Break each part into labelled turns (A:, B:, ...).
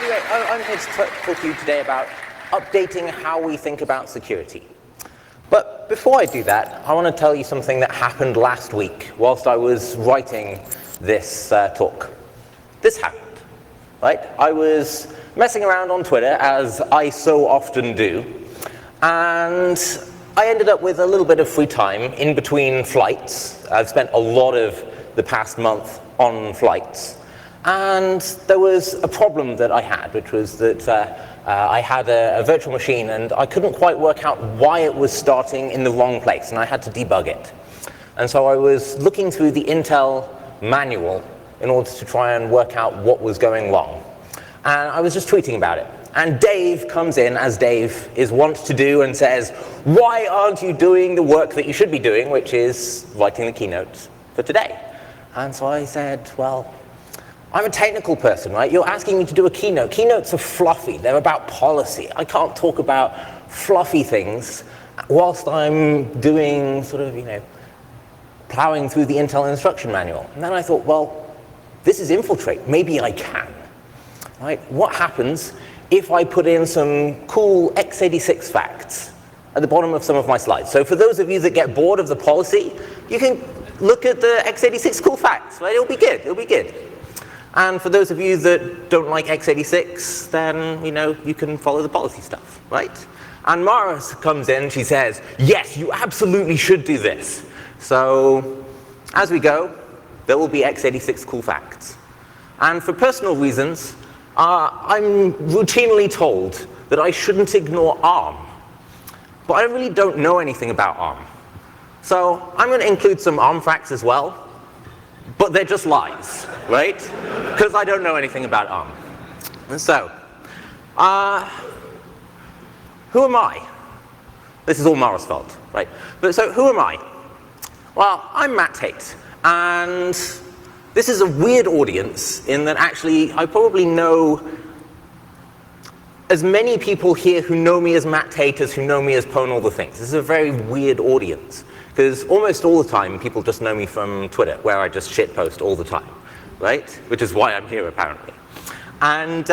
A: Anyway, I'm here to talk to you today about updating how we think about security. But before I do that, I want to tell you something that happened last week whilst I was writing this talk. This happened, right? I was messing around on Twitter, as I so often do, and I ended up with a little bit of free time in between flights. I've spent a lot of the past month on flights. And there was a problem that I had, which was that I had a virtual machine and I couldn't quite work out why it was starting in the wrong place, and I had to debug it. And so I was looking through the Intel manual in order to try and work out what was going wrong. And I was just tweeting about it. And Dave comes in, as Dave is wont to do, and says, "Why aren't you doing the work that you should be doing, which is writing the keynote for today?" And so I said, well, I'm a technical person, right? You're asking me to do a keynote. Keynotes are fluffy. They're about policy. I can't talk about fluffy things whilst I'm doing sort of, plowing through the Intel instruction manual. And then I thought, well, this is Infiltrate. Maybe I can, right? What happens if I put in some cool x86 facts at the bottom of some of my slides? So for those of you that get bored of the policy, you can look at the x86 cool facts, right? It'll be good. It'll be good. And for those of you that don't like x86, then, you can follow the policy stuff, right? And Mara comes in, she says, yes, you absolutely should do this. So as we go, there will be x86 cool facts. And for personal reasons, I'm routinely told that I shouldn't ignore ARM. But I really don't know anything about ARM. So I'm going to include some ARM facts as well. But they're just lies, right? Because I don't know anything about ARM. And so, who am I? This is all Mara's fault, right? But so, who am I? Well, I'm Matt Tait, and this is a weird audience in that actually I probably know as many people here who know me as Matt Tait as who know me as Pwn All the Things. This is a very weird audience. Because almost all the time, people just know me from Twitter, where I just shitpost all the time, right? Which is why I'm here, apparently. And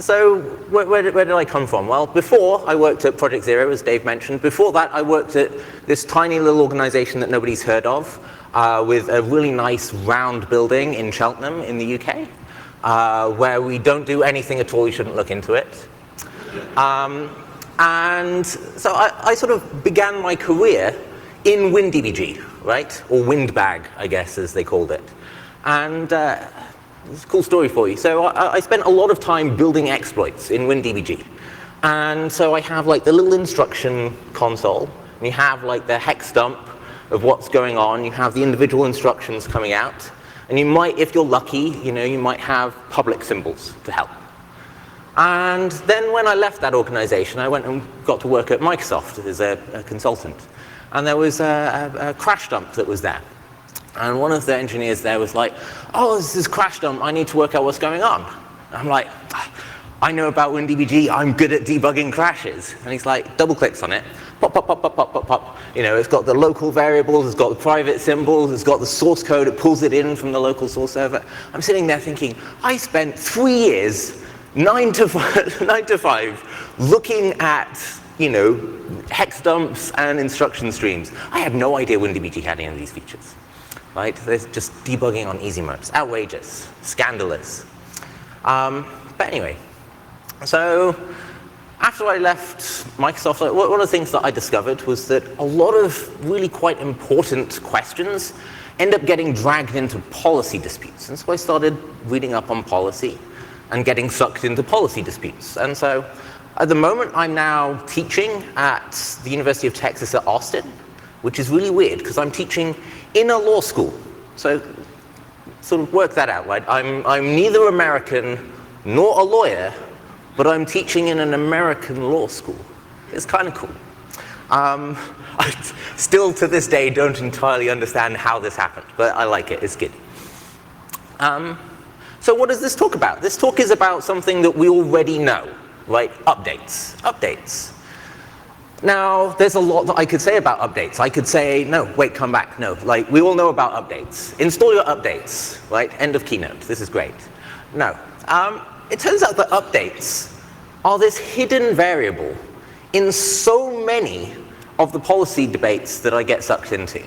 A: so where did I come from? Well, before I worked at Project Zero, as Dave mentioned. Before that, I worked at this tiny little organization that nobody's heard of, with a really nice round building in Cheltenham in the UK, where we don't do anything at all. You shouldn't look into it. And so I sort of began my career in WinDBG, right? Or Windbag, I guess, as they called it. And it's a cool story for you. So I spent a lot of time building exploits in WinDBG. And so I have like the little instruction console, and you have like the hex dump of what's going on. You have the individual instructions coming out. And you might, if you're lucky, you might have public symbols to help. And then when I left that organization, I went and got to work at Microsoft as a consultant. And there was a crash dump that was there. And one of the engineers there was like, oh, this is crash dump. I need to work out what's going on. And I'm like, I know about WinDBG. I'm good at debugging crashes. And he's like, double clicks on it. Pop, pop, pop, pop, pop, pop, pop. It's got the local variables. It's got the private symbols. It's got the source code. It pulls it in from the local source server. I'm sitting there thinking, I spent 3 years, 9 to 5, looking at hex dumps and instruction streams. I had no idea WinDBG had any of these features, right? There's just debugging on easy modes. Outrageous, scandalous. But anyway, so after I left Microsoft, one of the things that I discovered was that a lot of really quite important questions end up getting dragged into policy disputes. And so I started reading up on policy and getting sucked into policy disputes. And so at the moment, I'm now teaching at the University of Texas at Austin, which is really weird because I'm teaching in a law school. So sort of work that out, right? I'm neither American nor a lawyer, but I'm teaching in an American law school. It's kind of cool. I still to this day don't entirely understand how this happened, but I like it. It's good. So what does this talk about? This talk is about something that we already know. Right? Updates. Now, there's a lot that I could say about updates. I could say, no, wait, come back. No, like, we all know about updates. Install your updates, right? End of keynote. This is great. No. it turns out that updates are this hidden variable in so many of the policy debates that I get sucked into.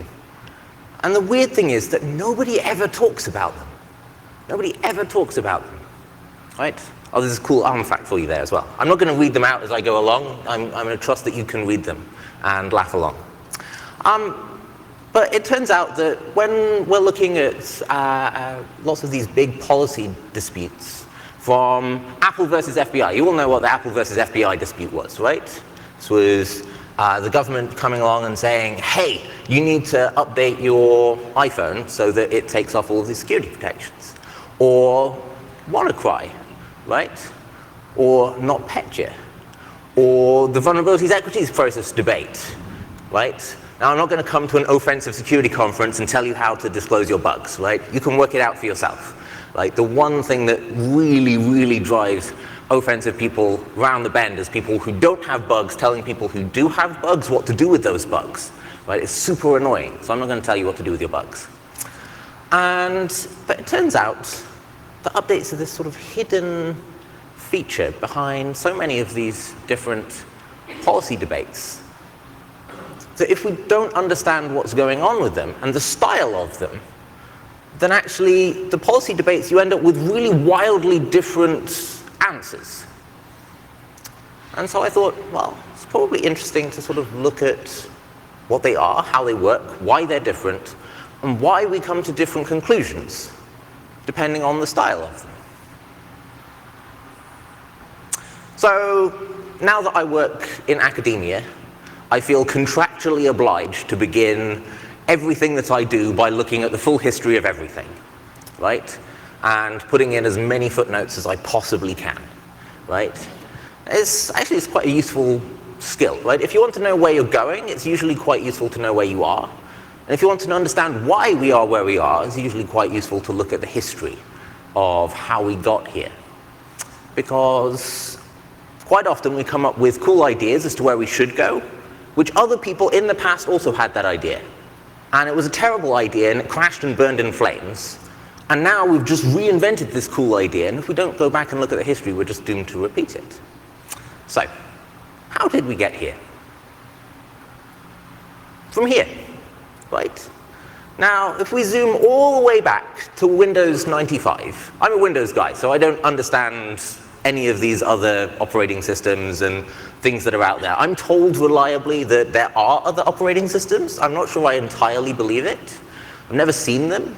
A: And the weird thing is that nobody ever talks about them. Nobody ever talks about them, right? Oh, there's a cool ARM fact for you there as well. I'm not going to read them out as I go along. I'm going to trust that you can read them and laugh along. But it turns out that when we're looking at lots of these big policy disputes, from Apple versus FBI, you all know what the Apple versus FBI dispute was, right? This was the government coming along and saying, hey, you need to update your iPhone so that it takes off all of the security protections. Or WannaCry, right? Or NotPetya. Or the vulnerabilities equities process debate, right? Now, I'm not going to come to an offensive security conference and tell you how to disclose your bugs, right? You can work it out for yourself. Like, the one thing that really, really drives offensive people round the bend is people who don't have bugs telling people who do have bugs what to do with those bugs, right? It's super annoying, so I'm not going to tell you what to do with your bugs. But it turns out that updates are this sort of hidden feature behind so many of these different policy debates. So if we don't understand what's going on with them and the style of them, then actually the policy debates, you end up with really wildly different answers. And so I thought, well, it's probably interesting to sort of look at what they are, how they work, why they're different, and why we come to different conclusions, depending on the style of them. So now that I work in academia, I feel contractually obliged to begin everything that I do by looking at the full history of everything, right? And putting in as many footnotes as I possibly can, right? It's quite a useful skill, right? If you want to know where you're going, it's usually quite useful to know where you are. And if you want to understand why we are where we are, it's usually quite useful to look at the history of how we got here. Because quite often we come up with cool ideas as to where we should go, which other people in the past also had that idea. And it was a terrible idea, and it crashed and burned in flames. And now we've just reinvented this cool idea, and if we don't go back and look at the history, we're just doomed to repeat it. So, how did we get here? From here, right? Now, if we zoom all the way back to Windows 95, I'm a Windows guy, so I don't understand any of these other operating systems and things that are out there. I'm told reliably that there are other operating systems. I'm not sure I entirely believe it. I've never seen them.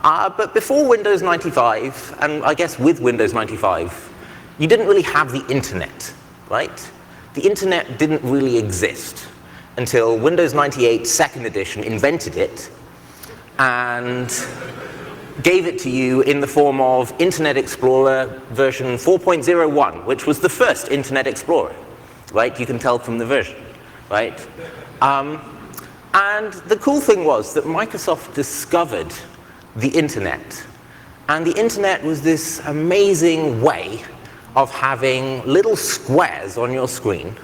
A: But before Windows 95, and I guess with Windows 95, you didn't really have the internet, right? The internet didn't really exist until Windows 98 second edition invented it and gave it to you in the form of Internet Explorer version 4.01, which was the first Internet Explorer, right? You can tell from the version, right? And the cool thing was that Microsoft discovered the internet. And the internet was this amazing way of having little squares on your screen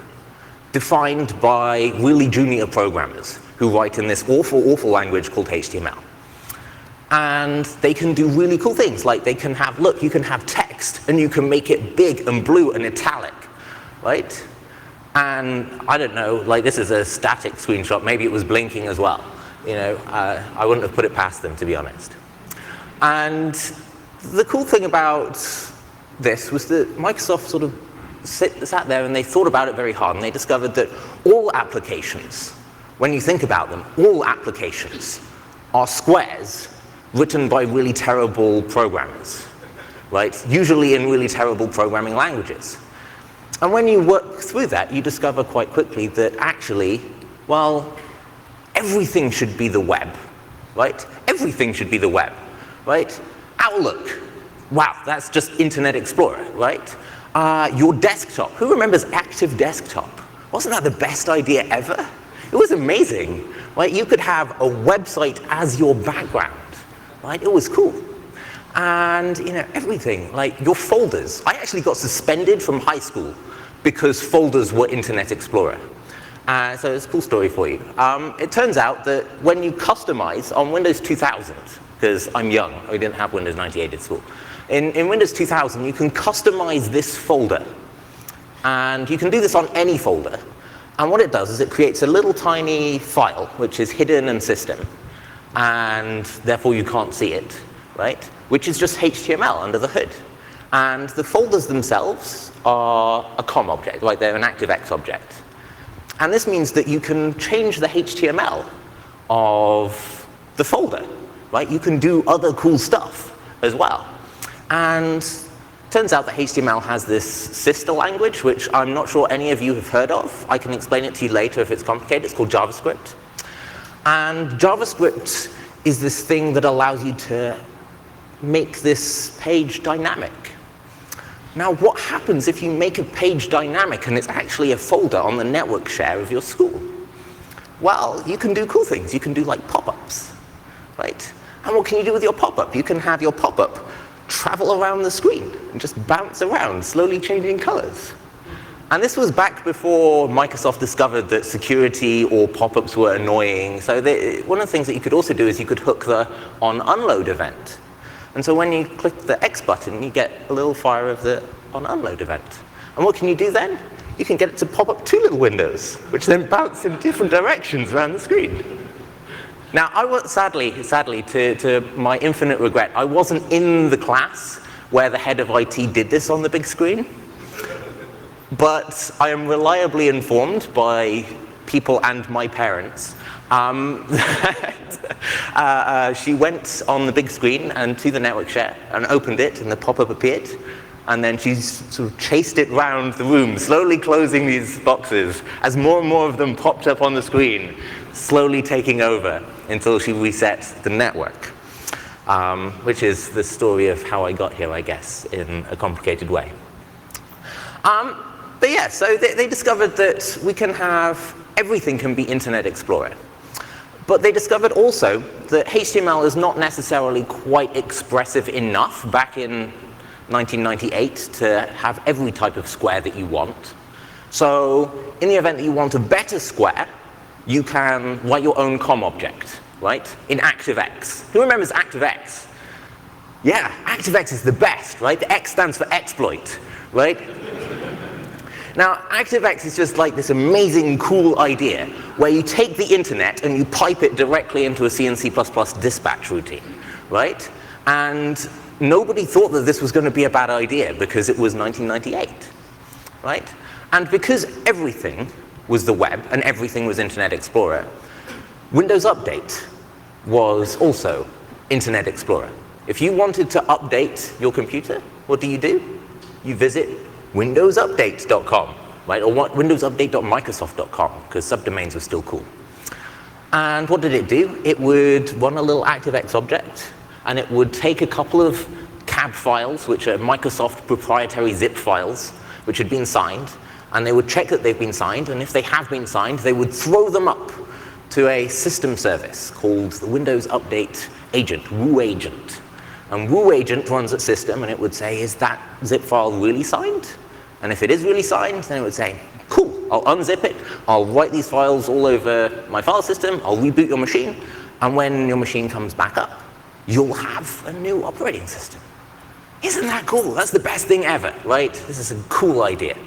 A: defined by really junior programmers who write in this awful, awful language called HTML. And they can do really cool things, like they can have, look, you can have text, and you can make it big and blue and italic, right? And I don't know, like this is a static screenshot, maybe it was blinking as well. You know, I wouldn't have put it past them, to be honest. And the cool thing about this was that Microsoft sort of sat there and they thought about it very hard, and they discovered that all applications, when you think about them, all applications are squares written by really terrible programmers, right? Usually in really terrible programming languages. And when you work through that, you discover quite quickly that actually, well, everything should be the web, right? Everything should be the web, right? Outlook, wow, that's just Internet Explorer, right? Your desktop, who remembers Active Desktop? Wasn't that the best idea ever? It was amazing, right? You could have a website as your background, right? It was cool. And, you know, everything, like your folders. I actually got suspended from high school because folders were Internet Explorer. So it's a cool story for you. It turns out that when you customize on Windows 2000, because I'm young, I didn't have Windows 98 at school. In Windows 2000, you can customize this folder. And you can do this on any folder. And what it does is it creates a little tiny file, which is hidden in system. And therefore, you can't see it, right? Which is just HTML under the hood. And the folders themselves are a COM object, like they're an ActiveX object. And this means that you can change the HTML of the folder, right? You can do other cool stuff as well. And it turns out that HTML has this sister language, which I'm not sure any of you have heard of. I can explain it to you later if it's complicated. It's called JavaScript. And JavaScript is this thing that allows you to make this page dynamic. Now, what happens if you make a page dynamic and it's actually a folder on the network share of your school? Well, you can do cool things. You can do like pop-ups, right? And what can you do with your pop-up? You can have your pop-up travel around the screen and just bounce around, slowly changing colors. And this was back before Microsoft discovered that security or pop-ups were annoying. So one of the things that you could also do is you could hook the on-unload event. And so when you click the X button, you get a little fire of the on-unload event. And what can you do then? You can get it to pop up two little windows, which then bounce in different directions around the screen. Now, I was, sadly, to my infinite regret, I wasn't in the class where the head of IT did this on the big screen. But I am reliably informed by people and my parents that she went on the big screen and to the network share and opened it, and the pop-up appeared. And then she sort of chased it round the room, slowly closing these boxes as more and more of them popped up on the screen, slowly taking over until she reset the network, which is the story of how I got here, I guess, in a complicated way. But yeah, so they discovered that we can have, everything can be Internet Explorer. But they discovered also that HTML is not necessarily quite expressive enough back in 1998 to have every type of square that you want. So in the event that you want a better square, you can write your own COM object, right? In ActiveX. Who remembers ActiveX? Yeah, ActiveX is the best, right? The X stands for exploit, right? Now, ActiveX is just like this amazing, cool idea where you take the internet and you pipe it directly into a C and C++ dispatch routine, right? And nobody thought that this was going to be a bad idea because it was 1998, right? And because everything was the web and everything was Internet Explorer, Windows Update was also Internet Explorer. If you wanted to update your computer, what do? You visit windowsupdate.com, right? Or windowsupdate.microsoft.com, because subdomains were still cool. And what did it do? It would run a little ActiveX object, and it would take a couple of cab files, which are Microsoft proprietary zip files, which had been signed, and they would check that they've been signed, and if they have been signed, they would throw them up to a system service called the Windows Update Agent, WU Agent. And WU Agent runs at system, and it would say, is that zip file really signed? And if it is really signed, then it would say, cool, I'll unzip it, I'll write these files all over my file system, I'll reboot your machine, and when your machine comes back up, you'll have a new operating system. Isn't that cool? That's the best thing ever, right? This is a cool idea,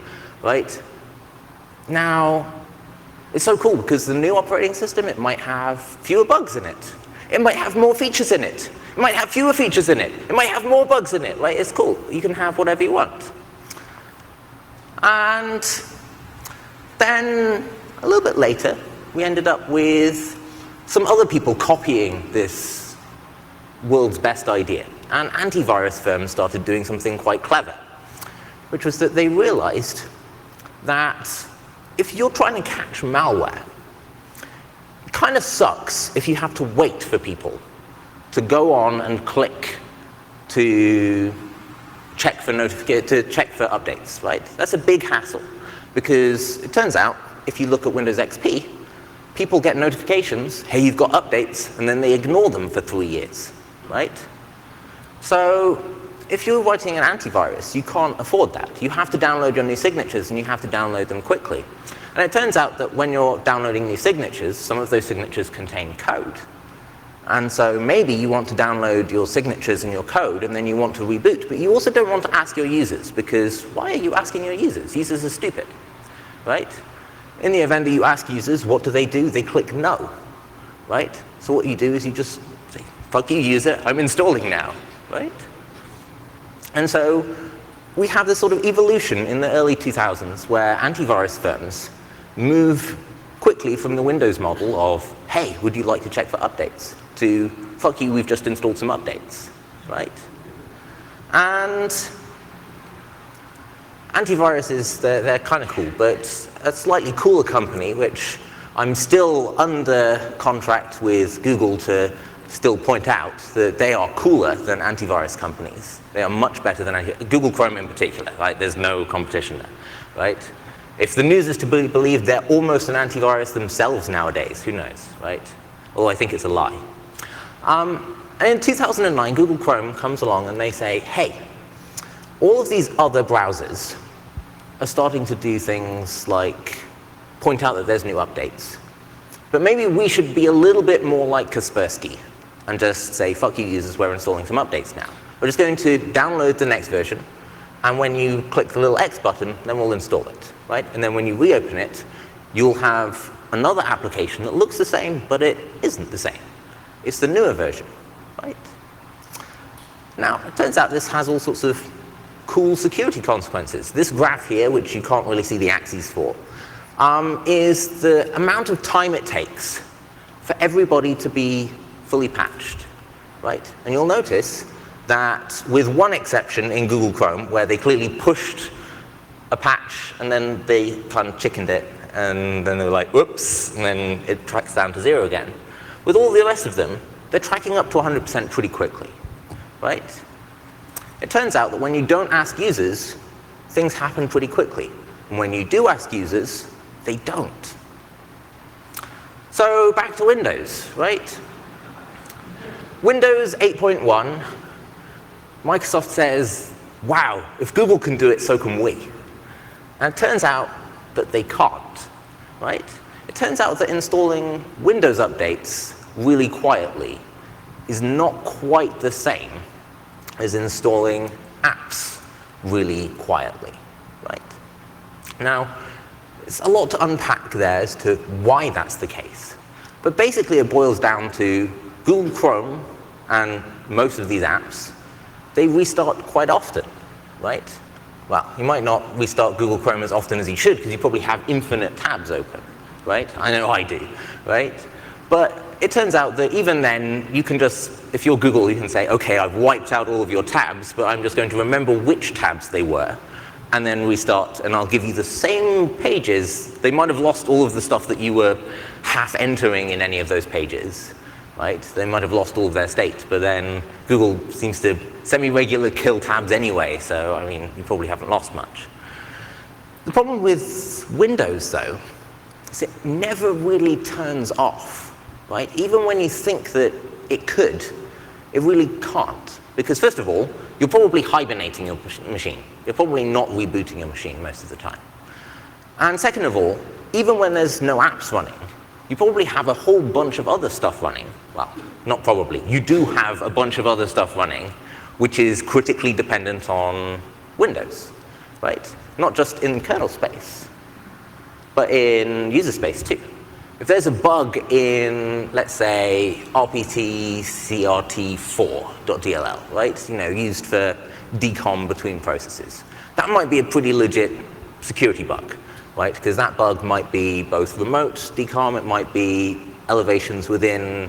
A: right? Now, it's so cool because the new operating system, it might have fewer bugs in it. It might have more features in it. It might have fewer features in it. It might have more bugs in it, right? It's cool. You can have whatever you want. And then, a little bit later, we ended up with some other people copying this world's best idea. And antivirus firms started doing something quite clever, which was that they realized that if you're trying to catch malware, it kind of sucks if you have to wait for people to go on and click to check for updates, right? That's a big hassle, because it turns out, if you look at Windows XP, people get notifications, hey, you've got updates, and then they ignore them for 3 years, right? So if you're writing an antivirus, you can't afford that. You have to download your new signatures, and you have to download them quickly. And it turns out that when you're downloading new signatures, some of those signatures contain code. And so maybe you want to download your signatures and your code, and then you want to reboot, but you also don't want to ask your users, because why are you asking your users? Users are stupid, right? In the event that you ask users, what do? They click no, right? So what you do is you just say, fuck you, user, I'm installing now, right? And so we have this sort of evolution in the early 2000s where antivirus firms move quickly from the Windows model of, hey, would you like to check for updates, to, fuck you, we've just installed some updates, right? And antiviruses, they're kind of cool, but a slightly cooler company, which I'm still under contract with Google to still point out that they are cooler than antivirus companies. They are much better than Google Chrome in particular, right? There's no competition there, right? If the news is to be believed, they're almost an antivirus themselves nowadays. Who knows, right? Although I think it's a lie. And in 2009, Google Chrome comes along and they say, hey, all of these other browsers are starting to do things like point out that there's new updates. But maybe we should be a little bit more like Kaspersky and just say, fuck you users, we're installing some updates now. We're just going to download the next version, and when you click the little X button, then we'll install it, right? And then when you reopen it, you'll have another application that looks the same, but it isn't the same. It's the newer version, right? Now, it turns out this has all sorts of cool security consequences. This graph here, which you can't really see the axes for, is the amount of time it takes for everybody to be fully patched, right? And you'll notice that with one exception in Google Chrome, where they clearly pushed a patch and then they kind of chickened it, and then they're like, whoops, and then it tracks down to 0 again. With all the rest of them, they're tracking up to 100% pretty quickly, right? It turns out that when you don't ask users, things happen pretty quickly. And when you do ask users, they don't. So back to Windows, right? Windows 8.1, Microsoft says, wow, if Google can do it, so can we. And it turns out that they can't, right? It turns out that installing Windows updates really quietly is not quite the same as installing apps really quietly, right? Now, it's a lot to unpack there as to why that's the case. But basically, it boils down to Google Chrome and most of these apps, they restart quite often, right? Well, you might not restart Google Chrome as often as you should, because you probably have infinite tabs open, right? I know I do, right? But it turns out that even then, you can just, if you're Google, you can say, OK, I've wiped out all of your tabs, but I'm just going to remember which tabs they were, and then restart, and I'll give you the same pages. They might have lost all of the stuff that you were half entering in any of those pages, right? They might have lost all of their state, but then Google seems to semi-regular kill tabs anyway, so I mean, you probably haven't lost much. The problem with Windows, though, is it never really turns off, right? Even when you think that it could, it really can't. Because first of all, you're probably hibernating your machine. You're probably not rebooting your machine most of the time. And second of all, even when there's no apps running, you probably have a whole bunch of other stuff running. Well, not probably. You do have a bunch of other stuff running, which is critically dependent on Windows, right? Not just in kernel space, but in user space too. If there's a bug in, let's say, rptcrt4.dll, right? Used for decom between processes, that might be a pretty legit security bug, right? Because that bug might be both remote decom, it might be elevations within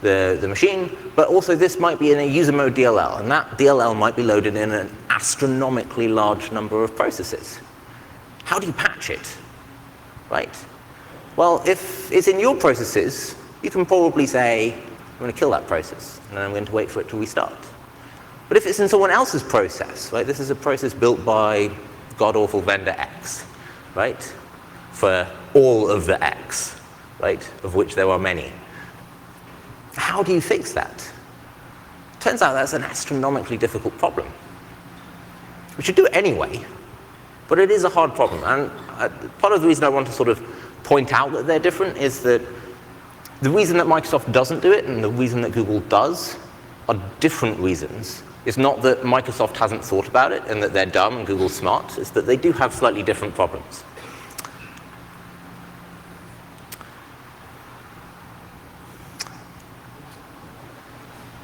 A: the machine, but also this might be in a user mode DLL, and that DLL might be loaded in an astronomically large number of processes. How do you patch it, right? Well, if it's in your processes, you can probably say, I'm going to kill that process, and then I'm going to wait for it to restart. But if it's in someone else's process, right, this is a process built by god-awful vendor X, right, for all of the X, right, of which there are many. How do you fix that? Turns out that's an astronomically difficult problem. We should do it anyway, but it is a hard problem. And part of the reason I want to sort of point out that they're different is that The reason that Microsoft doesn't do it and the reason that Google does are different reasons. It's not that Microsoft hasn't thought about it and that they're dumb and Google's smart. It's that they do have slightly different problems.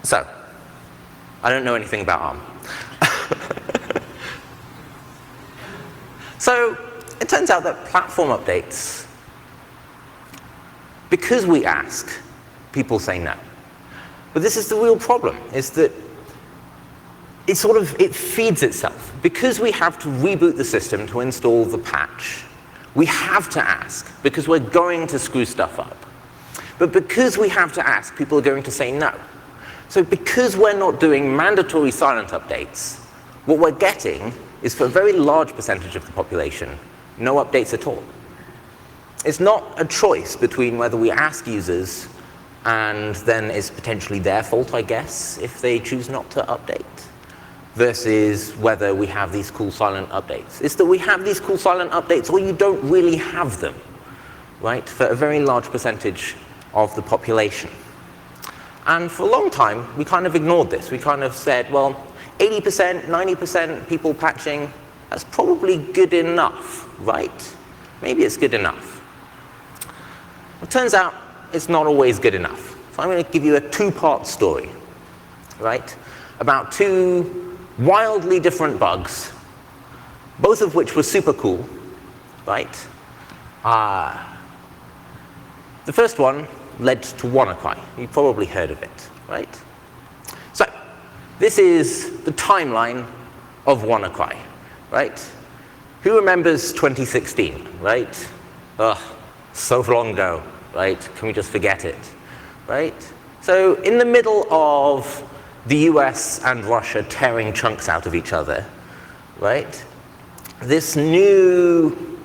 A: So, I don't know anything about ARM. So, it turns out that platform updates, because we ask, people say no. But this is the real problem, is that it feeds itself. Because we have to reboot the system to install the patch, we have to ask, because we're going to screw stuff up. But because we have to ask, people are going to say no. So because we're not doing mandatory silent updates, what we're getting is, for a very large percentage of the population, no updates at all. It's not a choice between whether we ask users and then it's potentially their fault, I guess, if they choose not to update, versus whether we have these cool silent updates. It's that we have these cool silent updates or you don't really have them, right, for a very large percentage of the population. And for a long time, we kind of ignored this. We kind of said, well, 80%, 90% people patching, that's probably good enough, right? Maybe it's good enough. It turns out it's not always good enough. So I'm going to give you a two-part story, right, about two wildly different bugs, both of which were super cool, right? The first one led to WannaCry. You've probably heard of it, right? So this is the timeline of WannaCry, right? Who remembers 2016, right? Ugh, so long ago, right? Can we just forget it, right? So in the middle of the US and Russia tearing chunks out of each other, right? This new,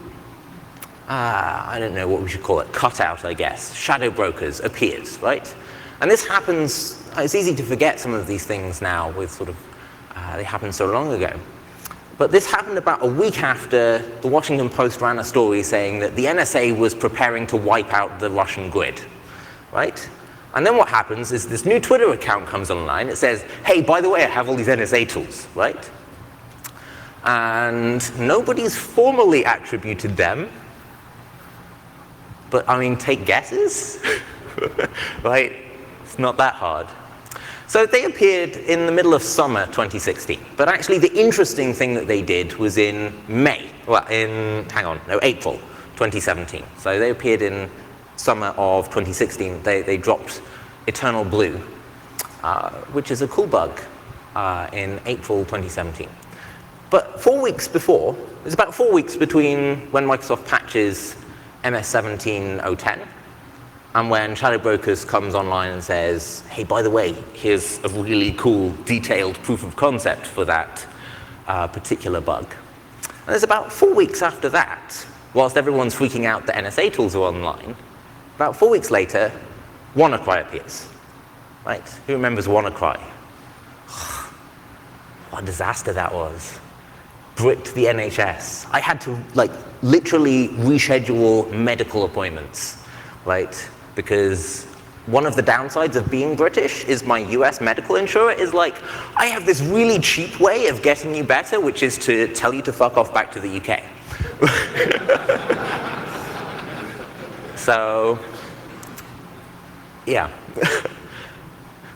A: I don't know what we should call it, cutout, I guess, shadow brokers appears, right? And this happens, it's easy to forget some of these things now with sort of, they happened so long ago. But this happened about a week after the Washington Post ran a story saying that the NSA was preparing to wipe out the Russian grid, right? And then what happens is this new Twitter account comes online. It says, hey, by the way, I have all these NSA tools, right? And nobody's formally attributed them. But, I mean, take guesses, right? It's not that hard. So they appeared in the middle of summer 2016. But actually, the interesting thing that they did was in April 2017. So they appeared in summer of 2016. They dropped Eternal Blue, which is a cool bug, in April 2017. But 4 weeks before, there's about 4 weeks between when Microsoft patches MS-17.010 and when Shadow Brokers comes online and says, hey, by the way, here's a really cool detailed proof of concept for that particular bug. And there's about 4 weeks after that, whilst everyone's freaking out that NSA tools are online, about 4 weeks later, WannaCry appears, right? Who remembers WannaCry? What a disaster that was. Bricked the NHS. I had to, like, literally reschedule medical appointments, right? Because one of the downsides of being British is my US medical insurer is like, I have this really cheap way of getting you better, which is to tell you to fuck off back to the UK. So, yeah.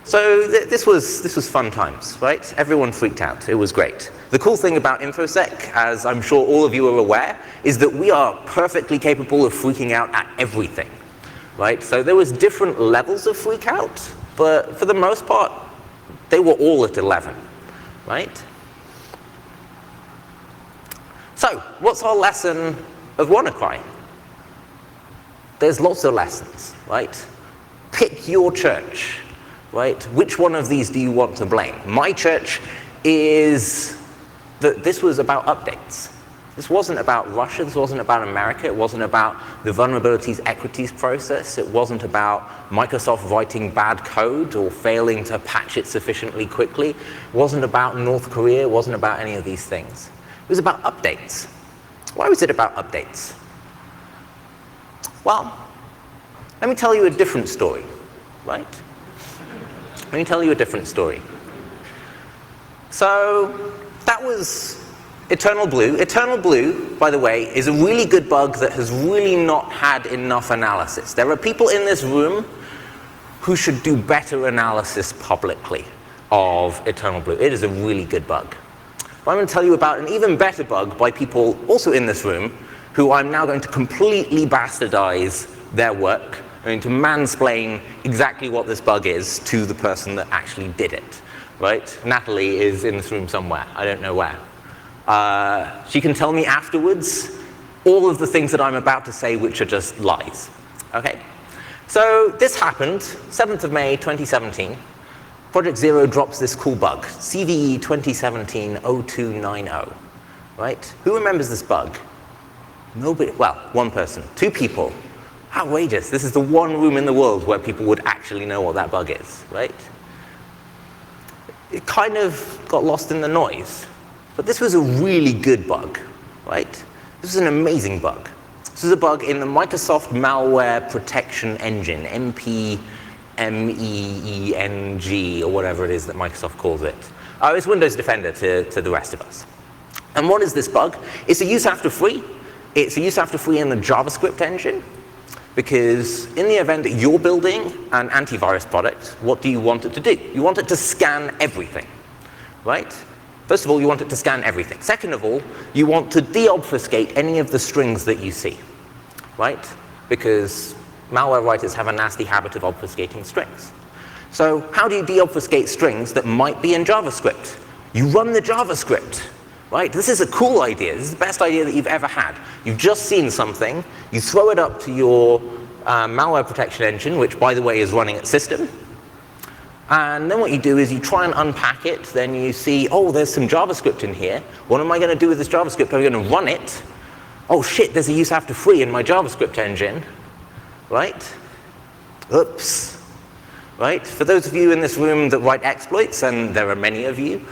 A: So this was fun times, right? Everyone freaked out. It was great. The cool thing about InfoSec, as I'm sure all of you are aware, is that we are perfectly capable of freaking out at everything, right? So there was different levels of freak out, but for the most part, they were all at 11, right? So what's our lesson of WannaCry? There's lots of lessons, right? Pick your church. Right? Which one of these do you want to blame? My church is that this was about updates. This wasn't about Russia, this wasn't about America, it wasn't about the vulnerabilities equities process, it wasn't about Microsoft writing bad code or failing to patch it sufficiently quickly, it wasn't about North Korea, it wasn't about any of these things. It was about updates. Why was it about updates? Well, let me tell you a different story, right? Let me tell you a different story. So that was Eternal Blue. Eternal Blue, by the way, is a really good bug that has really not had enough analysis. There are people in this room who should do better analysis publicly of Eternal Blue. It is a really good bug. But I'm going to tell you about an even better bug by people also in this room who I'm now going to completely bastardize their work. I'm going to mansplain exactly what this bug is to the person that actually did it. Right? Natalie is in this room somewhere. I don't know where. She can tell me afterwards all of the things that I'm about to say which are just lies. Okay? So this happened, 7th of May, 2017. Project Zero drops this cool bug, CVE 2017-0290. Right? Who remembers this bug? Nobody. Well, one person. 2 people. Outrageous. This is the one room in the world where people would actually know what that bug is. Right? It kind of got lost in the noise. But this was a really good bug, right? This was an amazing bug. This is a bug in the Microsoft Malware Protection Engine, MPMEENG, or whatever it is that Microsoft calls it. It's Windows Defender to the rest of us. And what is this bug? It's a use after free. It's a use after free in the JavaScript engine. Because in the event that you're building an antivirus product, what do you want it to do? You want it to scan everything, right? First of all, you want it to scan everything. Second of all, you want to deobfuscate any of the strings that you see, right? Because malware writers have a nasty habit of obfuscating strings. So how do you deobfuscate strings that might be in JavaScript? You run the JavaScript. Right? This is a cool idea. This is the best idea that you've ever had. You've just seen something, you throw it up to your malware protection engine, which, by the way, is running at system. And then what you do is you try and unpack it. Then you see, oh, there's some JavaScript in here. What am I going to do with this JavaScript? I'm going to run it. Oh, shit, there's a use after free in my JavaScript engine. Right? Oops. Right? For those of you in this room that write exploits, and there are many of you,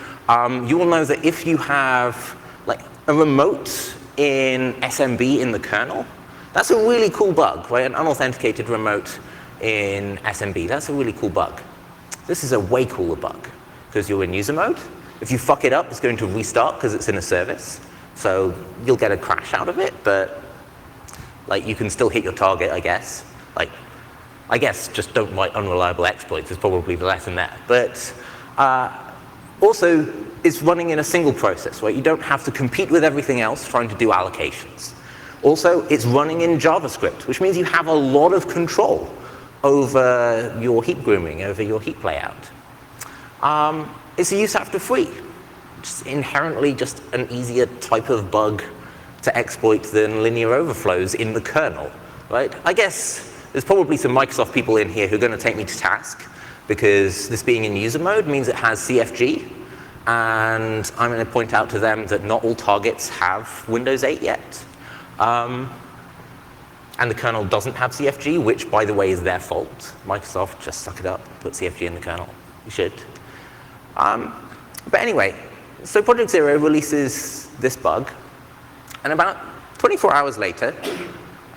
A: you will know that if you have like a remote in SMB in the kernel, that's a really cool bug, right? An unauthenticated remote in SMB. That's a really cool bug. This is a way cooler bug because you're in user mode. If you fuck it up, it's going to restart because it's in a service. So you'll get a crash out of it, but like you can still hit your target, I guess. Like, I guess just don't write unreliable exploits is probably the lesson there. But also, it's running in a single process, right? You don't have to compete with everything else trying to do allocations. Also, it's running in JavaScript, which means you have a lot of control over your heap grooming, over your heap layout. It's a use after free. It's inherently just an easier type of bug to exploit than linear overflows in the kernel, right? I guess there's probably some Microsoft people in here who are going to take me to task because this being in user mode means it has CFG, and I'm going to point out to them that not all targets have Windows 8 yet. And the kernel doesn't have CFG, which, by the way, is their fault. Microsoft, just suck it up, put CFG in the kernel. You should. But anyway, so Project Zero releases this bug, and about 24 hours later,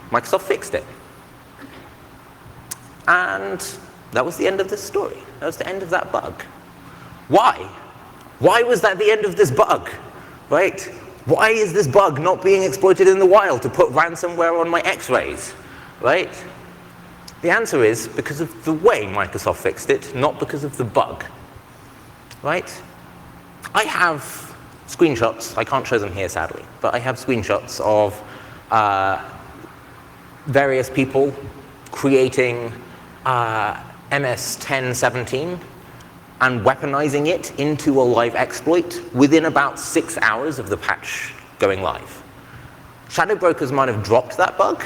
A: Microsoft fixed it. And that was the end of this story. That was the end of that bug. Why? Why was that the end of this bug? Right? Why is this bug not being exploited in the wild to put ransomware on my X-rays? Right? The answer is because of the way Microsoft fixed it, not because of the bug. Right? I have screenshots. I can't show them here, sadly. But I have screenshots of various people creating MS-1017 and weaponizing it into a live exploit within about 6 hours of the patch going live. Shadow brokers might have dropped that bug,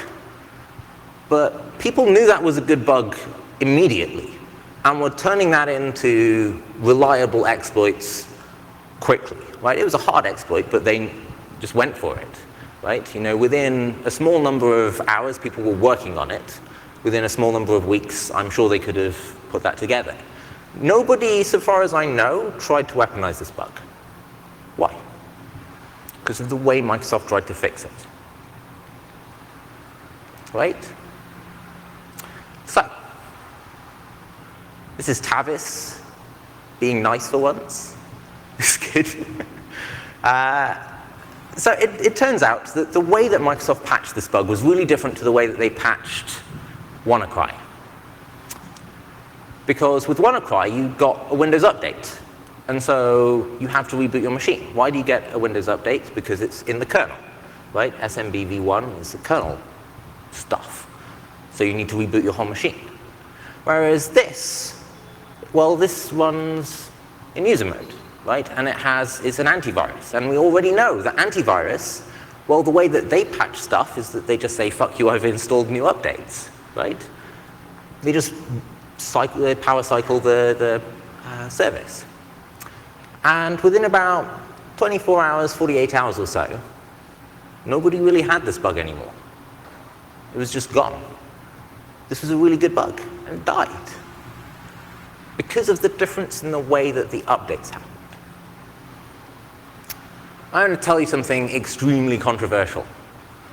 A: but people knew that was a good bug immediately and were turning that into reliable exploits quickly. Right? It was a hard exploit, but they just went for it. Right? You know, within a small number of hours, people were working on it. Within a small number of weeks, I'm sure they could have put that together. Nobody, so far as I know, tried to weaponize this bug. Why? Because of the way Microsoft tried to fix it. Right? This is Tavis being nice for once. It's good. So it turns out that the way that Microsoft patched this bug was really different to the way that they patched WannaCry. Because with WannaCry, you got a Windows update. And so you have to reboot your machine. Why do you get a Windows update? Because it's in the kernel, right? SMBv1 is the kernel stuff. So you need to reboot your whole machine. Whereas this, well, this runs in user mode, right? And it's an antivirus. And we already know that antivirus, well, the way that they patch stuff is that they just say, fuck you, I've installed new updates, right? They just power cycle the service. And within about 24 hours, 48 hours or so, nobody really had this bug anymore. It was just gone. This was a really good bug, and it died. Because of the difference in the way that the updates happened. I'm going to tell you something extremely controversial.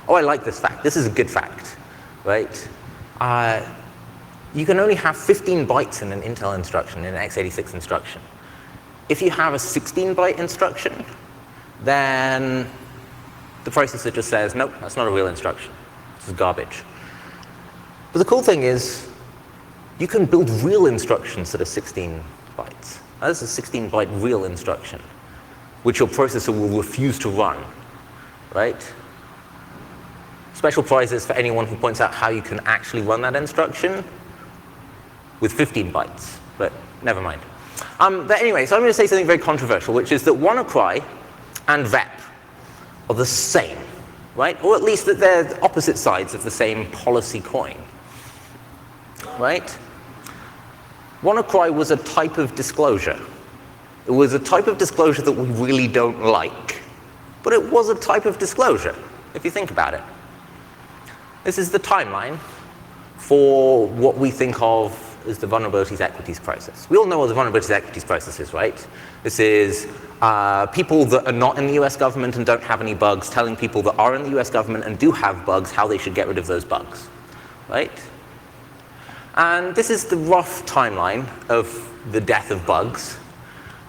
A: Oh, I like this fact. This is a good fact, right? You can only have 15 bytes in an Intel instruction, in an x86 instruction. If you have a 16-byte instruction, then the processor just says, nope, that's not a real instruction. This is garbage. But the cool thing is, you can build real instructions that are 16 bytes. Now, this is a 16-byte real instruction, which your processor will refuse to run, right? Special prizes for anyone who points out how you can actually run that instruction with 15 bytes, but never mind. But anyway, so I'm going to say something very controversial, which is that WannaCry and VEP are the same, right? Or at least that they're opposite sides of the same policy coin, right? WannaCry was a type of disclosure. It was a type of disclosure that we really don't like. But it was a type of disclosure, if you think about it. This is the timeline for what we think of as the vulnerabilities equities process. We all know what the vulnerabilities equities process is, right? This is people that are not in the US government and don't have any bugs telling people that are in the US government and do have bugs how they should get rid of those bugs, right? And this is the rough timeline of the death of bugs.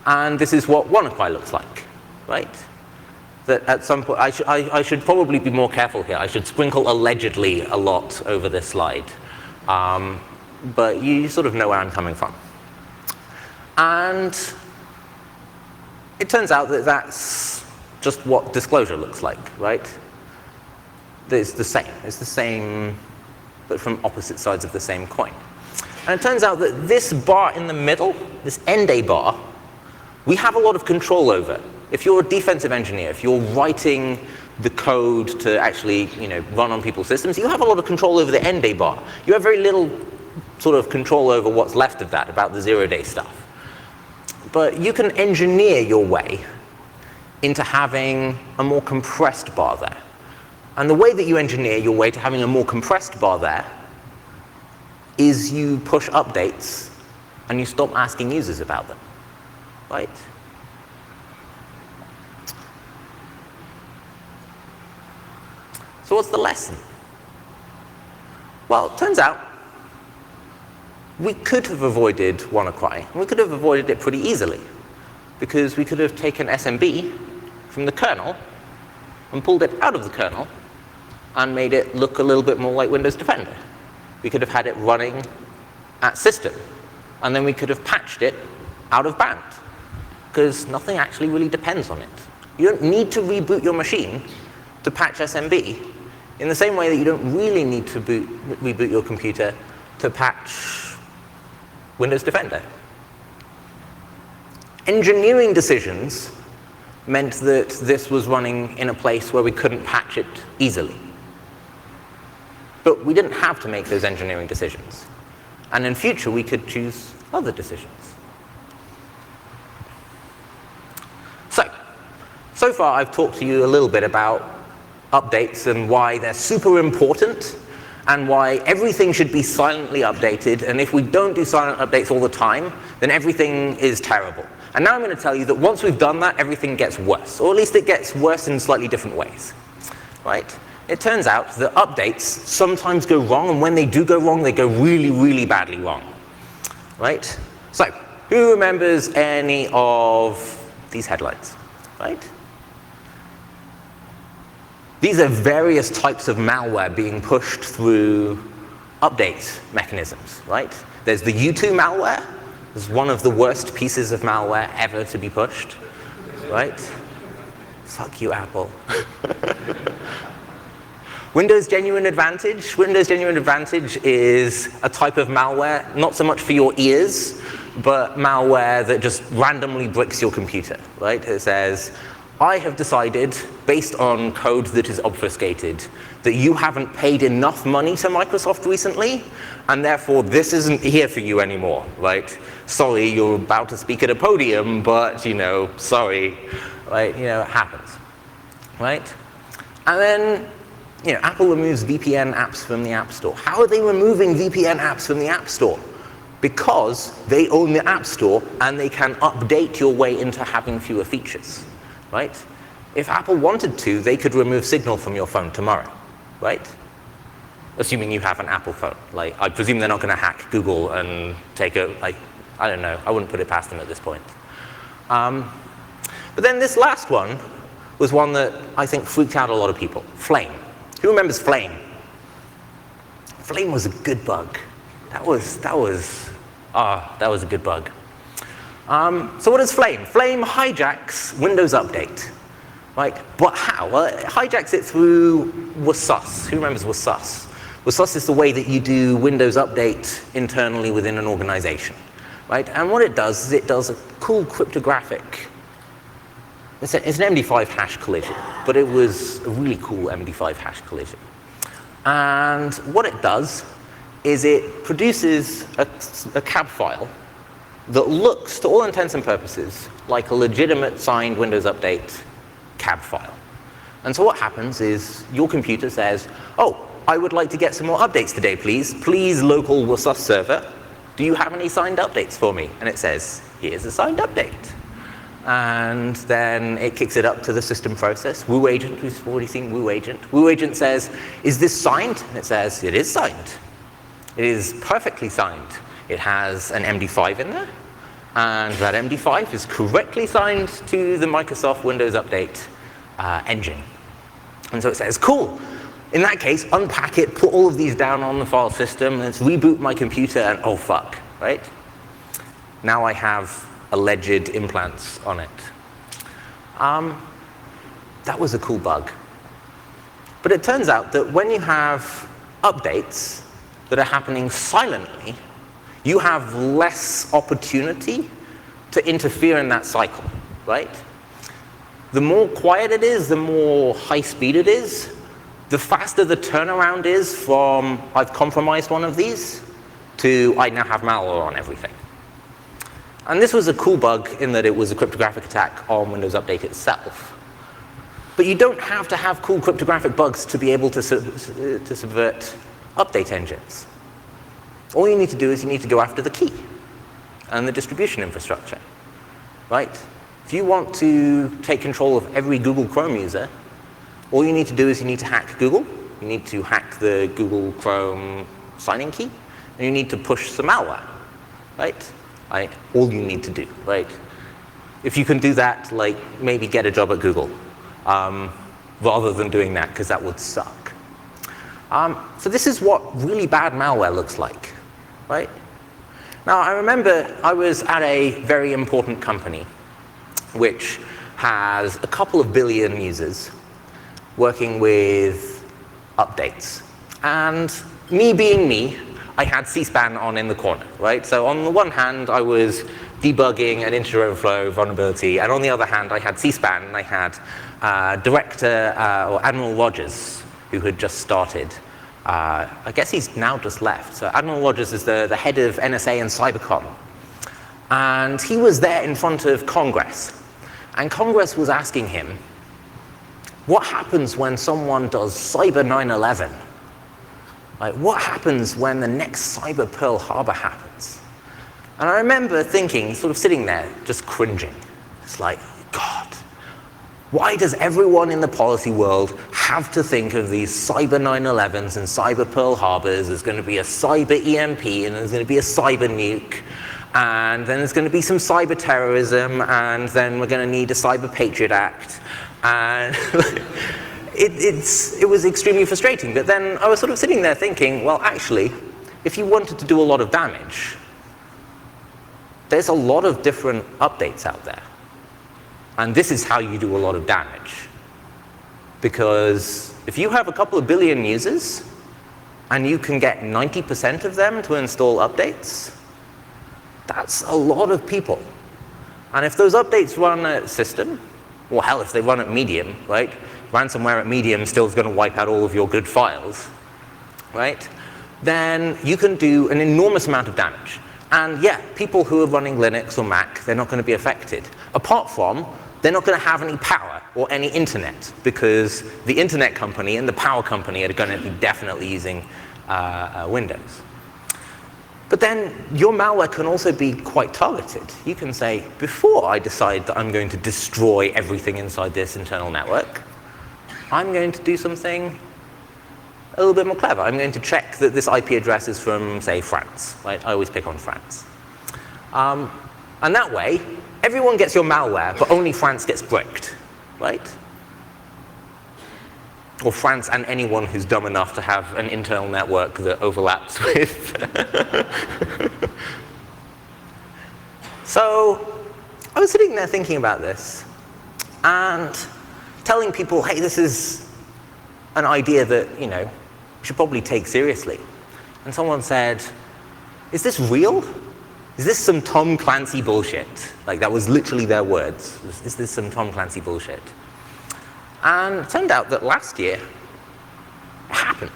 A: And this is what WannaCry looks like, right? That at some point, I should probably be more careful here. I should sprinkle allegedly a lot over this slide. But you sort of know where I'm coming from. And it turns out that that's just what disclosure looks like, right? It's the same, but from opposite sides of the same coin. And it turns out that this bar in the middle, this end-A bar, we have a lot of control over. If you're a defensive engineer, if you're writing the code to actually run on people's systems, you have a lot of control over the end-A bar. You have very little sort of control over what's left of that, about the zero-day stuff. But you can engineer your way into having a more compressed bar there. And the way that you engineer your way to having a more compressed bar there is you push updates and you stop asking users about them, right? So what's the lesson? Well, it turns out we could have avoided WannaCry, and we could have avoided it pretty easily, because we could have taken SMB from the kernel and pulled it out of the kernel and made it look a little bit more like Windows Defender. We could have had it running at system, and then we could have patched it out of band, because nothing actually really depends on it. You don't need to reboot your machine to patch SMB in the same way that you don't really need to reboot your computer to patch Windows Defender. Engineering decisions meant that this was running in a place where we couldn't patch it easily. But we didn't have to make those engineering decisions. And in future, we could choose other decisions. So far, I've talked to you a little bit about updates and why they're super important, and why everything should be silently updated, and if we don't do silent updates all the time, then everything is terrible. And now I'm going to tell you that once we've done that, everything gets worse, or at least it gets worse in slightly different ways, right? It turns out that updates sometimes go wrong, and when they do go wrong, they go really, really badly wrong, right? So, who remembers any of these headlines, right? These are various types of malware being pushed through update mechanisms, right? There's the U2 malware. It's one of the worst pieces of malware ever to be pushed, right? Fuck you, Apple. Windows Genuine Advantage. Windows Genuine Advantage is a type of malware, not so much for your ears, but malware that just randomly bricks your computer, right? It says, I have decided, based on code that is obfuscated, that you haven't paid enough money to Microsoft recently, and therefore this isn't here for you anymore, right? Sorry, you're about to speak at a podium, but, sorry, right? It happens, right? And then, Apple removes VPN apps from the App Store. How are they removing VPN apps from the App Store? Because they own the App Store, and they can update your way into having fewer features, right? If Apple wanted to, they could remove Signal from your phone tomorrow, right? Assuming you have an Apple phone. I presume they're not going to hack Google and take I don't know. I wouldn't put it past them at this point. But then this last one was one that I think freaked out a lot of people. Flame. Who remembers Flame? Flame was a good bug. That was a good bug. So what is Flame? Flame hijacks Windows Update. But how? Well, it hijacks it through WSUS. Who remembers WSUS? WSUS is the way that you do Windows Update internally within an organization, right? And what it does is it does a cool cryptographic. It's an MD5 hash collision, but it was a really cool MD5 hash collision. And what it does is it produces a cab file that looks, to all intents and purposes, like a legitimate signed Windows Update cab file. And so what happens is your computer says, oh, I would like to get some more updates today, please. Please, local WSUS server, do you have any signed updates for me? And it says, here's a signed update. And then it kicks it up to the system process. Woo agent, we've already seen Woo agent. Woo agent says, is this signed? And it says, it is signed. It is perfectly signed. It has an MD5 in there. And that MD5 is correctly signed to the Microsoft Windows Update engine. And so it says, cool. In that case, unpack it, put all of these down on the file system, let's reboot my computer, and oh fuck, right? Now I have alleged implants on it. That was a cool bug. But it turns out that when you have updates that are happening silently, you have less opportunity to interfere in that cycle, right? The more quiet it is, the more high speed it is, the faster the turnaround is from I've compromised one of these to I now have malware on everything. And this was a cool bug in that it was a cryptographic attack on Windows Update itself. But you don't have to have cool cryptographic bugs to be able to subvert update engines. All you need to do is you need to go after the key and the distribution infrastructure, right? If you want to take control of every Google Chrome user, all you need to do is you need to hack Google, you need to hack the Google Chrome signing key, and you need to push some malware, right? All you need to do, right? If you can do that, maybe get a job at Google, rather than doing that, because that would suck. So this is what really bad malware looks like, right? Now, I remember I was at a very important company, which has a couple of billion users working with updates. And me being me, I had C-SPAN on in the corner, right? So on the one hand, I was debugging an integer overflow vulnerability, and on the other hand, I had C-SPAN, and I had Director or Admiral Rogers, who had just started. I guess he's now just left. So Admiral Rogers is the head of NSA and Cybercom. And he was there in front of Congress. And Congress was asking him, what happens when someone does Cyber 9/11? What happens when the next Cyber Pearl Harbor happens? And I remember thinking, sort of sitting there, just cringing. It's like, God, why does everyone in the policy world have to think of these Cyber 9/11s and Cyber Pearl Harbors? There's going to be a Cyber EMP, and there's going to be a Cyber nuke. and then there's going to be some cyber terrorism, and then we're going to need a Cyber Patriot Act, and it was extremely frustrating. But then I was sort of sitting there thinking, well, actually, if you wanted to do a lot of damage, there's a lot of different updates out there. And this is how you do a lot of damage. Because if you have a couple of billion users, and you can get 90% of them to install updates, that's a lot of people. And if those updates run at system, or hell, if they run at medium, right? Ransomware at medium still is going to wipe out all of your good files, right? Then you can do an enormous amount of damage. And yeah, people who are running Linux or Mac, they're not going to be affected. Apart from, they're not going to have any power or any internet, because the internet company and the power company are going to be definitely using Windows. But then your malware can also be quite targeted. You can say, before I decide that I'm going to destroy everything inside this internal network, I'm going to do something a little bit more clever. I'm going to check that this IP address is from, say, France. Right? I always pick on France. And that way, everyone gets your malware, but only France gets bricked, right? Or France and anyone who's dumb enough to have an internal network that overlaps with. So I was sitting there thinking about this and telling people, hey, this is an idea that, you know, we should probably take seriously. And someone said, is this real? Is this some Tom Clancy bullshit? Like, that was literally their words. Is this some Tom Clancy bullshit? And it turned out that last year, it happened.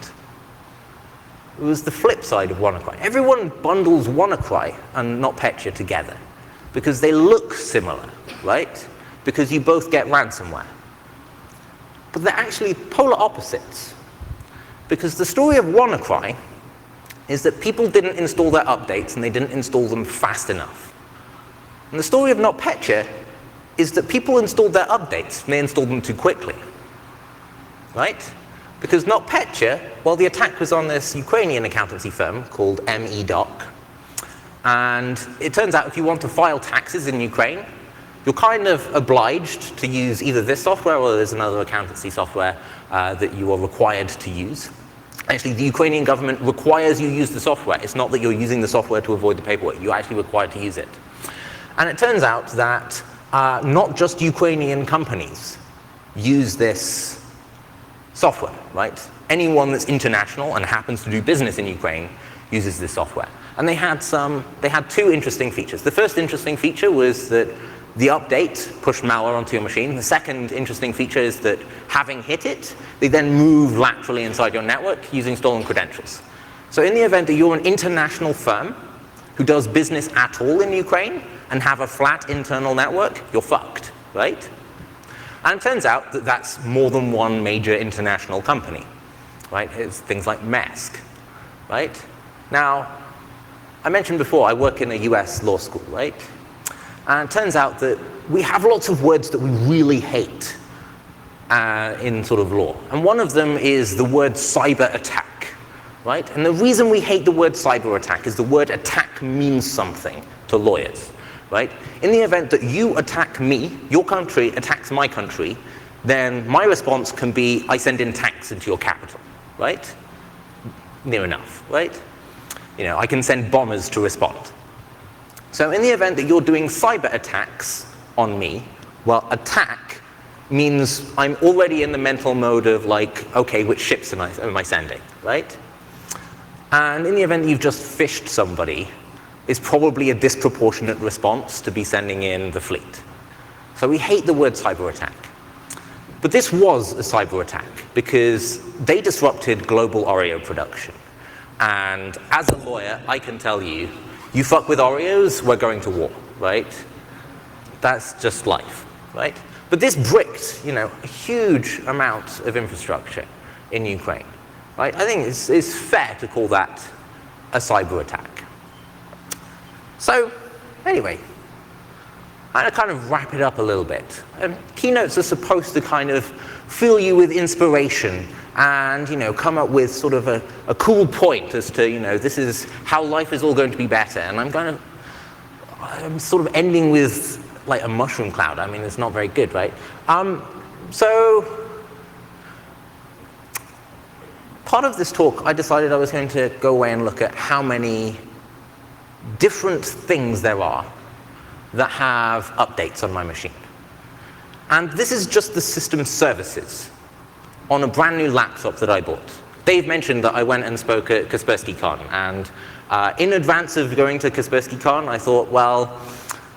A: It was the flip side of WannaCry. Everyone bundles WannaCry and NotPetya together because they look similar, right? Because you both get ransomware. But they're actually polar opposites. Because the story of WannaCry is that people didn't install their updates and they didn't install them fast enough. And the story of NotPetya is that people installed their updates and they installed them too quickly, right? Because NotPetya, well, the attack was on this Ukrainian accountancy firm called MEDoc. And it turns out if you want to file taxes in Ukraine, you're kind of obliged to use either this software or there's another accountancy software that you are required to use. Actually, the Ukrainian government requires you use the software. It's not that you're using the software to avoid the paperwork. You're actually required to use it. And it turns out that not just Ukrainian companies use this software, right? Anyone that's international and happens to do business in Ukraine uses this software. And they had two interesting features. The first interesting feature was that the update pushed malware onto your machine. The second interesting feature is that having hit it, they then move laterally inside your network using stolen credentials. So in the event that you're an international firm who does business at all in Ukraine and have a flat internal network, you're fucked, right? And it turns out that that's more than one major international company, right? It's things like Maersk, right? Now, I mentioned before, I work in a US law school, right? And it turns out that we have lots of words that we really hate in sort of law. And one of them is the word cyber attack, right? And the reason we hate the word cyber attack is the word attack means something to lawyers, right? In the event that you attack me, your country attacks my country, then my response can be, I send in tanks into your capital, right? Near enough, right? You know, I can send bombers to respond. So in the event that you're doing cyber attacks on me, well, attack means I'm already in the mental mode of like, okay, which ships am I sending, right? And in the event that you've just phished somebody, it's probably a disproportionate response to be sending in the fleet. So we hate the word cyber attack. But this was a cyber attack because they disrupted global Oreo production. And as a lawyer, I can tell you, you fuck with Oreos, we're going to war, right? That's just life, right? But this bricked, you know, a huge amount of infrastructure in Ukraine, right? I think it's fair to call that a cyber attack. So, anyway, I'm going to kind of wrap it up a little bit. Keynotes are supposed to kind of fill you with inspiration and, you know, come up with sort of a cool point as to, you know, this is how life is all going to be better. And I'm going to I'm sort of ending with like a mushroom cloud. I mean, it's not very good, right? So part of this talk, I decided I was going to go away and look at how many different things there are that have updates on my machine. And this is just the system services on a brand new laptop that I bought. Dave mentioned that I went and spoke at KasperskyCon, and in advance of going to KasperskyCon, I thought, well,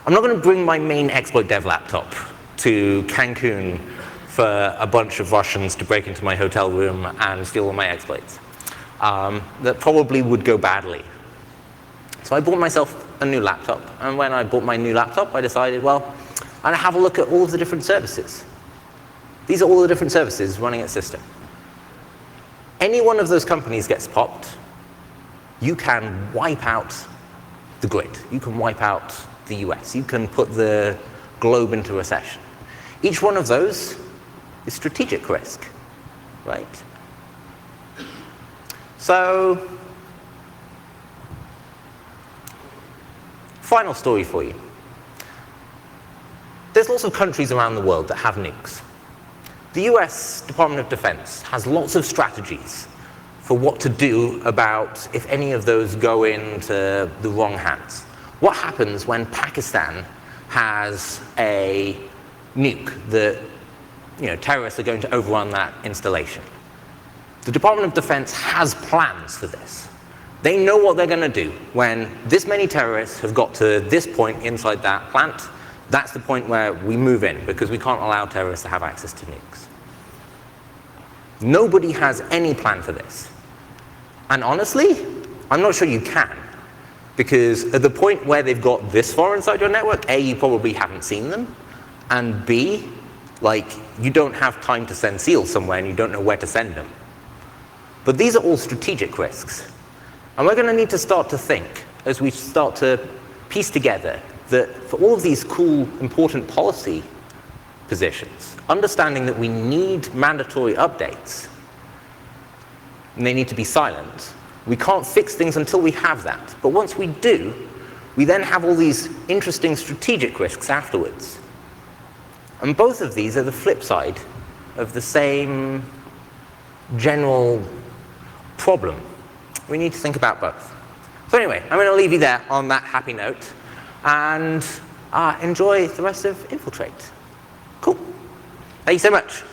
A: I'm not going to bring my main exploit dev laptop to Cancun for a bunch of Russians to break into my hotel room and steal all my exploits. That probably would go badly. So I bought myself a new laptop, and when I bought my new laptop, I decided, well, I'm going to have a look at all of the different services. These are all the different services running at system. Any one of those companies gets popped, you can wipe out the grid. You can wipe out the US. You can put the globe into recession. Each one of those is strategic risk, right? So, final story for you. There's lots of countries around the world that have nukes. The US Department of Defense has lots of strategies for what to do about if any of those go into the wrong hands. What happens when Pakistan has a nuke that terrorists are going to overrun that installation? The Department of Defense has plans for this. They know what they're going to do when this many terrorists have got to this point inside that plant. That's the point where we move in, because we can't allow terrorists to have access to nukes. Nobody has any plan for this. And honestly, I'm not sure you can. Because at the point where they've got this far inside your network, A, you probably haven't seen them, and B, you don't have time to send SEALs somewhere and you don't know where to send them. But these are all strategic risks. And we're going to need to start to think, as we start to piece together, that for all of these cool, important policy positions, understanding that we need mandatory updates, and they need to be silent. We can't fix things until we have that. But once we do, we then have all these interesting strategic risks afterwards. And both of these are the flip side of the same general problem. We need to think about both. So anyway, I'm going to leave you there on that happy note, and enjoy the rest of Infiltrate. Cool. Thank you so much.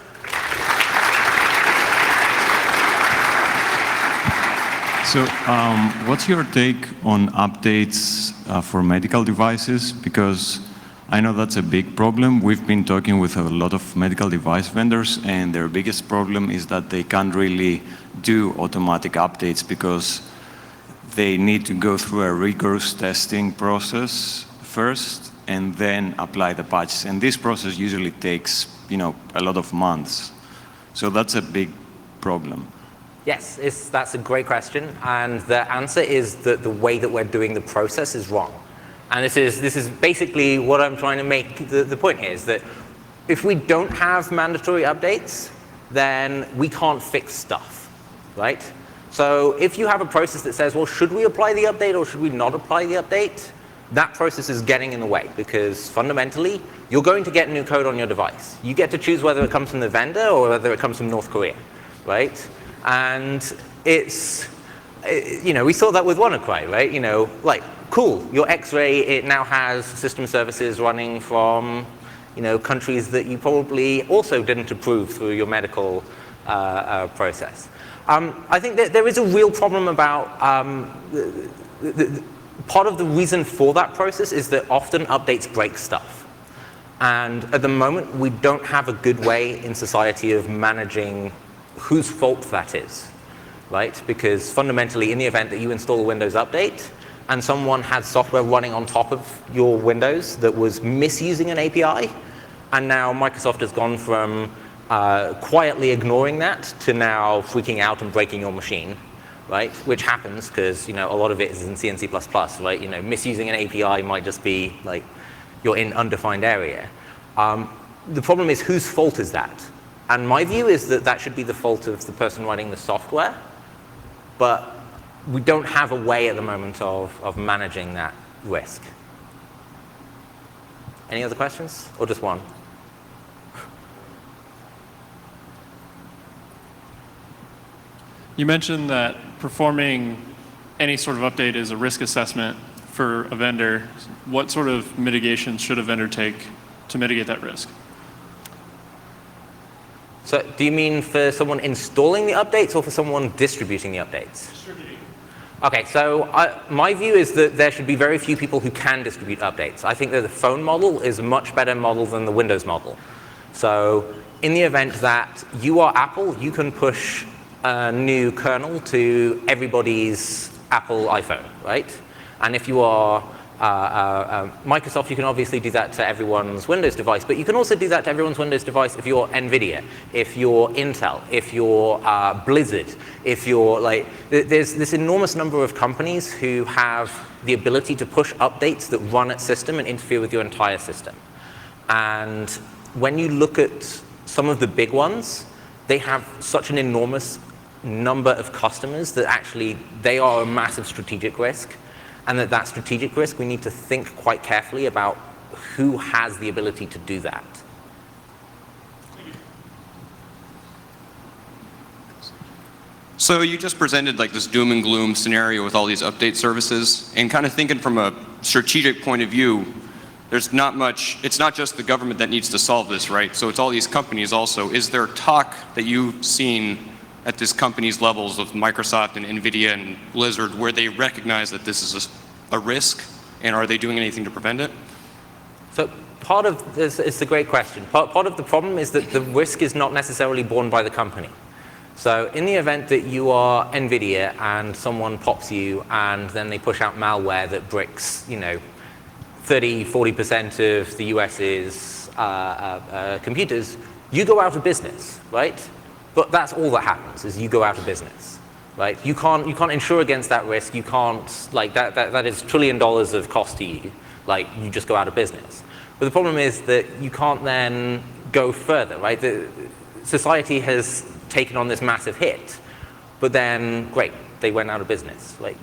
B: So what's your take on updates for medical devices? Because I know that's a big problem. We've been talking with a lot of medical device vendors, and their biggest problem is that they can't really do automatic updates because they need to go through a rigorous testing process first and then apply the patches. And this process usually takes, a lot of months. So that's a big problem.
A: Yes, that's a great question, and the answer is that the way that we're doing the process is wrong. And this is basically what I'm trying to make the point here, is that if we don't have mandatory updates, then we can't fix stuff, right? So if you have a process that says, well, should we apply the update or should we not apply the update? That process is getting in the way, because fundamentally, you're going to get new code on your device. You get to choose whether it comes from the vendor or whether it comes from North Korea, right? And it's, we saw that with WannaCry, right? Cool, your X-ray, it now has system services running from, countries that you probably also didn't approve through your medical process. I think that there is a real problem about, part of the reason for that process is that often updates break stuff. And at the moment, we don't have a good way in society of managing whose fault that is, right? Because fundamentally, in the event that you install a Windows update and someone had software running on top of your Windows that was misusing an API, and now Microsoft has gone from quietly ignoring that to now freaking out and breaking your machine, right? Which happens because a lot of it is in C and C++, right? Misusing an API might just be you're in undefined area. The problem is, whose fault is that? And my view is that that should be the fault of the person writing the software, but we don't have a way at the moment of managing that risk. Any other questions, or just one?
C: You mentioned that performing any sort of update is a risk assessment for a vendor. What sort of mitigation should a vendor take to mitigate that risk?
A: So do you mean for someone installing the updates or for someone distributing the updates?
C: Distributing.
A: Okay, so my view is that there should be very few people who can distribute updates. I think that the phone model is a much better model than the Windows model. So in the event that you are Apple, you can push a new kernel to everybody's Apple iPhone, right? And if you are Microsoft, you can obviously do that to everyone's Windows device, but you can also do that to everyone's Windows device if you're NVIDIA, if you're Intel, if you're Blizzard, if you're like, there's this enormous number of companies who have the ability to push updates that run at system and interfere with your entire system. And when you look at some of the big ones, they have such an enormous number of customers that actually they are a massive strategic risk. And that strategic risk, we need to think quite carefully about who has the ability to do that.
D: So you just presented like this doom and gloom scenario with all these update services, and kind of thinking from a strategic point of view, there's not much, it's not just the government that needs to solve this, right? So it's all these companies also. Is there talk that you've seen at this company's levels of Microsoft and NVIDIA and Blizzard where they recognize that this is a risk, and are they doing anything to prevent it?
A: So part of this is a great question. Part of the problem is that the risk is not necessarily borne by the company. So in the event that you are NVIDIA and someone pops you and then they push out malware that bricks, 30–40% of the US's computers, you go out of business, right? But that's all that happens, is you go out of business, right? You can't insure against that risk. You can't, like, that is $1 trillion of cost to you. Like, you just go out of business. But the problem is that you can't then go further, right? Society has taken on this massive hit, but then, great, they went out of business. Like,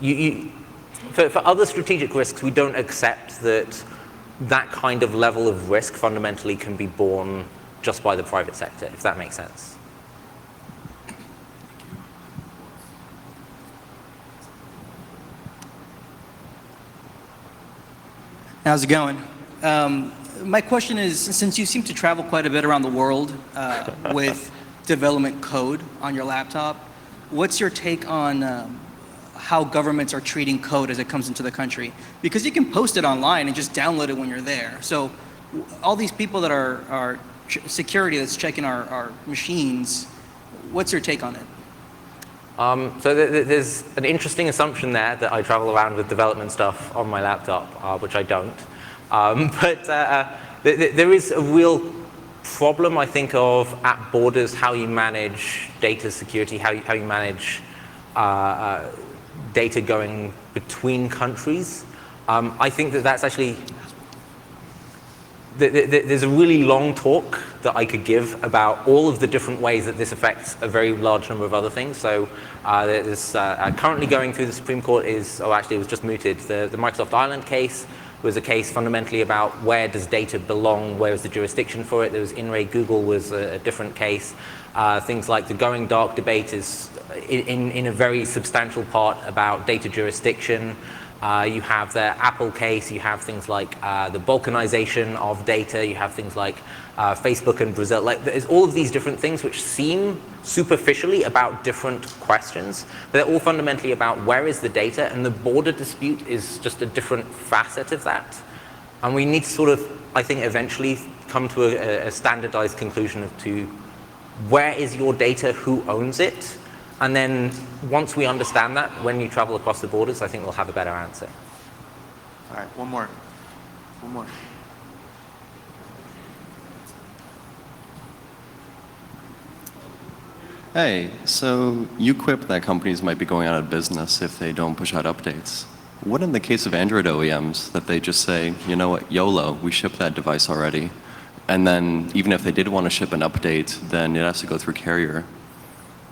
A: for other strategic risks, we don't accept that kind of level of risk fundamentally can be borne just by the private sector, if that makes sense.
E: How's it going? My question is, since you seem to travel quite a bit around the world with development code on your laptop, what's your take on how governments are treating code as it comes into the country? Because you can post it online and just download it when you're there. So all these people that are security that's checking our machines, what's your take on it?
A: So there's an interesting assumption there that I travel around with development stuff on my laptop, which I don't. But there is a real problem, I think, of at borders how you manage data security, how you manage data going between countries. I think that's actually, there's a really long talk that I could give about all of the different ways that this affects a very large number of other things. So there's currently going through the Supreme Court it was just mooted. The Microsoft Ireland case was a case fundamentally about where does data belong, where is the jurisdiction for it. There was In re Google was a different case. Things like the going dark debate is in a very substantial part about data jurisdiction. You have the Apple case, you have things like the balkanization of data, you have things like Facebook and Brazil. Like, there's all of these different things which seem superficially about different questions, but they're all fundamentally about where is the data, and the border dispute is just a different facet of that. And we need to sort of, I think, eventually come to a standardized conclusion to where is your data, who owns it, and then once we understand that, when you travel across the borders, I think we'll have a better answer.
F: All right, one more.
G: Hey, so you quip that companies might be going out of business if they don't push out updates. What in the case of Android OEMs that they just say, you know what, YOLO, we shipped that device already. And then even if they did want to ship an update, then it has to go through carrier.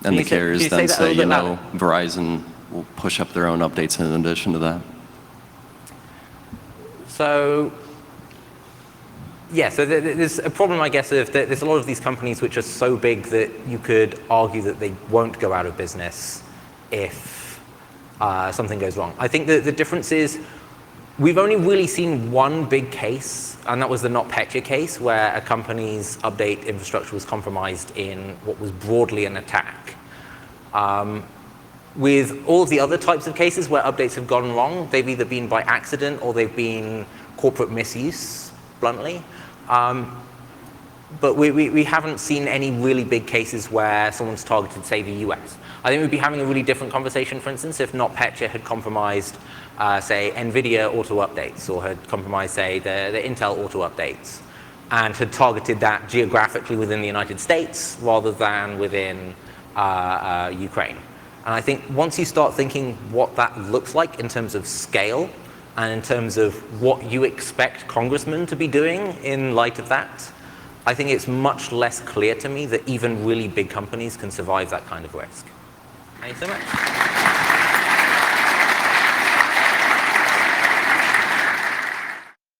G: And the carriers then say, you know, Verizon will push up their own updates in addition to that.
A: So Yeah, so there's a problem, I guess, of there's a lot of these companies which are so big that you could argue that they won't go out of business if something goes wrong. I think that the difference is we've only really seen one big case, and that was the NotPetya case, where a company's update infrastructure was compromised in what was broadly an attack. With all of the other types of cases where updates have gone wrong, they've either been by accident or they've been corporate misuse, bluntly. But we haven't seen any really big cases where someone's targeted, say, the US. I think we'd be having a really different conversation, for instance, if NotPetya had compromised, say, NVIDIA auto updates, or had compromised, say, the Intel auto updates, and had targeted that geographically within the United States rather than within Ukraine. And I think once you start thinking what that looks like in terms of scale, and in terms of what you expect congressmen to be doing in light of that, I think it's much less clear to me that even really big companies can survive that kind of risk. Thank you so much.